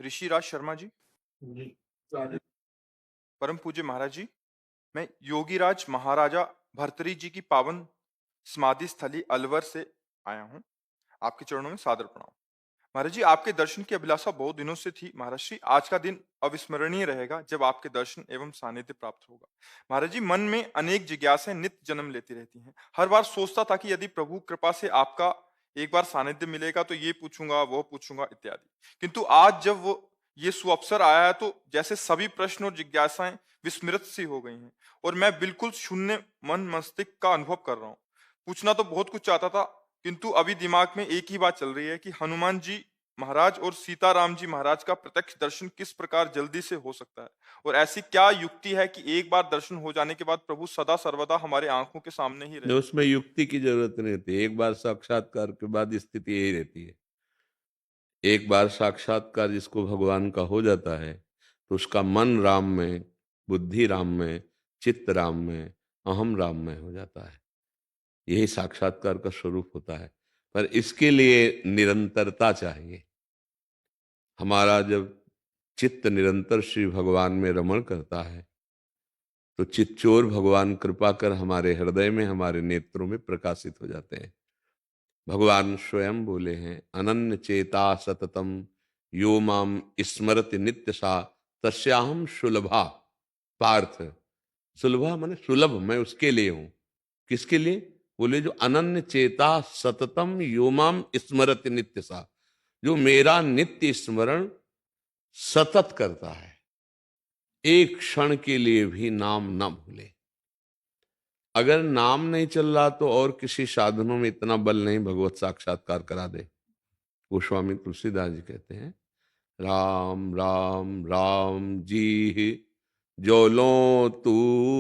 ऋषिराज शर्मा जी, जी, सारे परम पूज्य महाराज जी, मैं योगीराज महाराजा भर्तृहरि जी की पावन समाधि स्थली अलवर से आया हूँ। आपके चरणों में सादर प्रणाम। महाराज जी, आपके दर्शन की अभिलाषा बहुत दिनों से थी। महाराज जी, आज का दिन अविस्मरणीय रहेगा जब आपके दर्शन एवं सानिध्य प्राप्त होगा। महाराज जी, मन में अनेक जिज्ञासाएं नित्य जन्म लेती रहती हैं। हर बार सोचता था कि यदि प्रभु कृपा से आपका एक बार सानिध्य मिलेगा तो ये पूछूंगा, वो पूछूंगा इत्यादि। किंतु आज जब वो ये सुअवसर आया है तो जैसे सभी प्रश्न और जिज्ञासाएं विस्मृत सी हो गई हैं और मैं बिल्कुल शून्य मन मस्तिष्क का अनुभव कर रहा हूँ। पूछना तो बहुत कुछ चाहता था, किंतु अभी दिमाग में एक ही बात चल रही है कि हनुमान जी महाराज और सीताराम जी महाराज का प्रत्यक्ष दर्शन किस प्रकार जल्दी से हो सकता है, और ऐसी क्या युक्ति है कि एक बार दर्शन हो जाने के बाद प्रभु सदा सर्वदा हमारे आंखों के सामने ही नहीं, रहे। उसमें युक्ति की जरूरत नहीं होती। एक बार साक्षात्कार के बाद स्थिति यही रहती है। एक बार साक्षात्कार जिसको भगवान का हो जाता है तो उसका मन राम में, बुद्धि राम में, चित्त राम में, अहम राम में हो जाता है। यही साक्षात्कार का स्वरूप होता है। पर इसके लिए निरंतरता चाहिए। हमारा जब चित्त निरंतर श्री भगवान में रमण करता है तो चित्तचोर भगवान कृपा कर हमारे हृदय में, हमारे नेत्रों में प्रकाशित हो जाते हैं। भगवान स्वयं बोले हैं, अनन्य चेता सततम यो माम स्मरति नित्य सा तस्याहम सुलभा। पार्थ, सुलभा माने सुलभ, मैं उसके लिए हूं। किसके लिए? बोले जो अनन्य चेता सततम यो माम स्मरति नित्य सा, जो मेरा नित्य स्मरण सतत करता है, एक क्षण के लिए भी नाम न भूले। अगर नाम नहीं चल रहा तो और किसी साधनों में इतना बल नहीं भगवत साक्षात्कार करा दे। गोस्वामी तुलसीदास जी कहते हैं, राम राम राम जी जो लो तू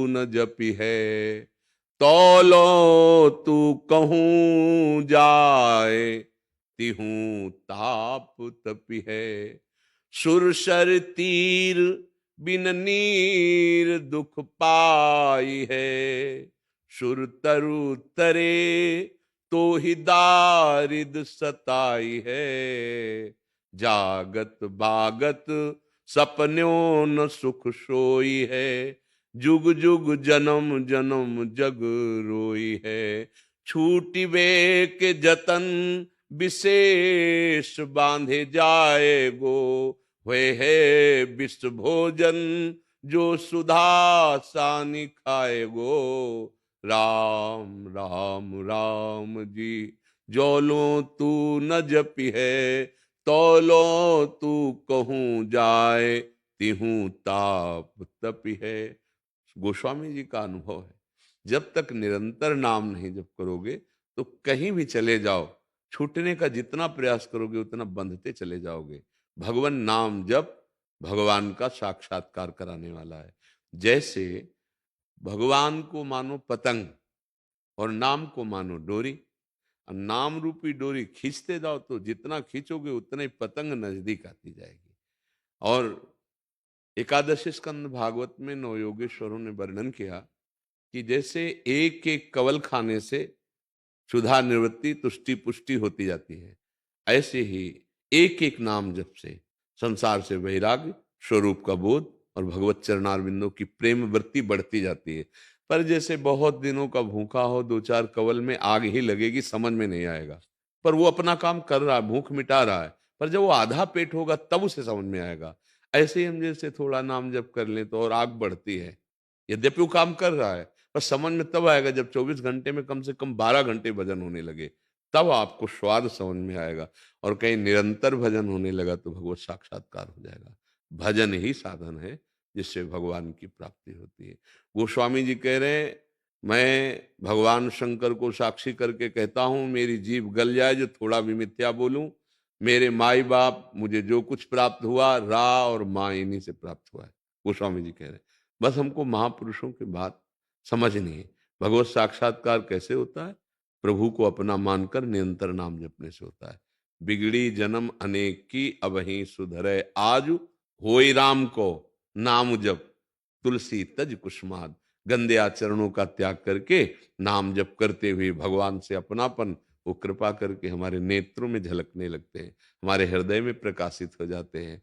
न जपी है, तौलो तू कहूँ जाए, तिहूँ ताप तपी है। सुरसर तीर बिन नीर दुख पाई है, सुर तरु तरे तो ही दारिद सताई है। जागत बागत सपन्यों न सुख सोई है, जुग जुग जन्म जन्म जग रोई है। छूटी वे के जतन विशेष बांधे जाए गो, हुए है विश्व भोजन जो सुधा सानी खाए गो। राम राम राम जी जो लो तू न जपी है, तौलो तू कहूँ जाए, तिहूँ ताप तपी है। गोस्वामी जी का अनुभव है, जब तक निरंतर नाम नहीं जप करोगे तो कहीं भी चले जाओ, छूटने का जितना प्रयास करोगे उतना बंधते चले जाओगे। भगवान नाम जप भगवान का साक्षात्कार कराने वाला है। जैसे भगवान को मानो पतंग और नाम को मानो डोरी। अब नाम रूपी डोरी खींचते जाओ तो जितना खींचोगे उतना ही पतंग नजदीक आती जाएगी। और एकादशी स्कंद भागवत में नवयोगेश्वरों ने वर्णन किया कि जैसे एक एक कवल खाने से क्षुधा निवृत्ति, तुष्टि पुष्टि होती जाती है, ऐसे ही एक एक नाम जप से संसार से वैराग्य, स्वरूप का बोध और भगवत चरणारविंदों की प्रेम वृत्ति बढ़ती जाती है। पर जैसे बहुत दिनों का भूखा हो, दो चार कवल में आग ही लगेगी, समझ में नहीं आएगा। पर वो अपना काम कर रहा है, भूख मिटा रहा है। पर जब वो आधा पेट होगा तब उसे समझ में आएगा। ऐसे ही हम जैसे थोड़ा नाम जप कर लें तो और आग बढ़ती है। यद्यपि वो काम कर रहा है, पर समझ में तब आएगा जब 24 घंटे में कम से कम 12 घंटे भजन होने लगे, तब आपको स्वाद समझ में आएगा। और कहीं निरंतर भजन होने लगा तो भगवत साक्षात्कार हो जाएगा। भजन ही साधन है जिससे भगवान की प्राप्ति होती है। गोस्वामी जी कह रहे हैं, मैं भगवान शंकर को साक्षी करके कहता हूं, मेरी जीभ गल जाए जो थोड़ा भी मिथ्या बोलूं। मेरे माई बाप, मुझे जो कुछ प्राप्त हुआ रा और माँ इन्हीं से प्राप्त हुआ है। गोस्वामी जी कह रहे हैं, बस हमको महापुरुषों की बात समझनी है। भगवत साक्षात्कार कैसे होता है? प्रभु को अपना मानकर निरंतर नाम जपने से होता है। बिगड़ी जन्म अनेक की अबहीं सुधरे आज, होई राम को नाम जप तुलसी तज कुसुमाद। गंदे आचरणों का त्याग करके नाम जप करते हुए भगवान से अपनापन वो कृपा करके हमारे नेत्रों में झलकने लगते हैं, हमारे हृदय में प्रकाशित हो जाते हैं।